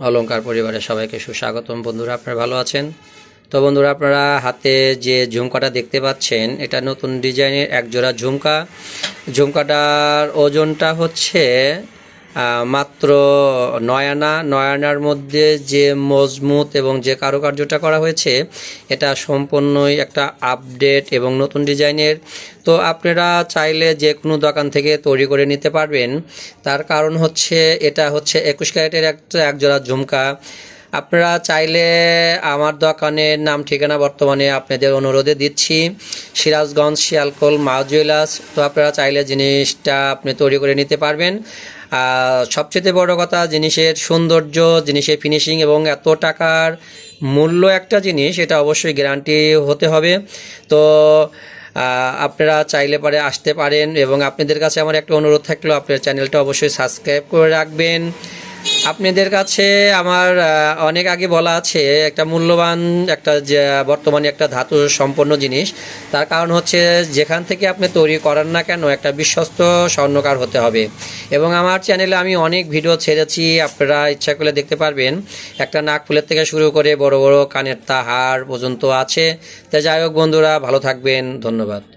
অলংকার পরিবারের সবাইকে সুস্বাগতম। বন্ধুরা, আপনারা ভালো আছেন তো? বন্ধুরা, আপনারা হাতে যে ঝুমকাটা দেখতে পাচ্ছেন, এটা নতুন ডিজাইনের একজোড়া ঝুমকা। ঝুমকাটার ওজনটা হচ্ছে মাত্র 9 আনা। 9 আনার মধ্যে যে মজবুত এবং যে কারুকার্যটা করা হয়েছে, এটা সম্পূর্ণই একটা আপডেট এবং নতুন ডিজাইনের। তো আপনারা চাইলে যে কোনো দোকান থেকে তৈরি করে নিতে পারবেন। তার কারণ হচ্ছে এটা হচ্ছে 21 ক্যারেটের একজোড়া ঝুমকা। আপনারা চাইলে আমার দোকানের নাম ঠিকানা বর্তমানে আপনাদের অনুরোধে দিচ্ছি, সিরাজগঞ্জ শিয়ালকোল মা জুয়েলার্স। তো আপনারা চাইলে জিনিসটা আপনি তৈরি করে নিতে পারবেন। সবচেয়ে বড় কথা, জিনিসের সৌন্দর্য, জিনিসের ফিনিশিং এবং এত টাকার মূল্য একটা জিনিস, এটা অবশ্যই গ্যারান্টি হতে হবে। তো আপনারা চাইলে পারে আসতে পারেন। এবং আপনাদের কাছে আমার একটা অনুরোধ থাকলো, আপনার চ্যানেলটা অবশ্যই সাবস্ক্রাইব করে রাখবেন। আপনাদের কাছে আমার অনেক আগে বলা আছে, একটা মূল্যবান একটা যে বর্তমানে একটা ধাতু সম্পন্ন জিনিস। তার কারণ হচ্ছে, যেখান থেকে আপনি তৈরি করেন না কেন, একটা বিশ্বস্ত স্বর্ণকার হতে হবে। এবং আমার চ্যানেলে আমি অনেক ভিডিও ছেড়েছি, আপনারা ইচ্ছা করলে দেখতে পারবেন। একটা নাক ফুলের থেকে শুরু করে বড় বড় কানের হার পর্যন্ত আছে। তো যাই হোক বন্ধুরা, ভালো থাকবেন, ধন্যবাদ।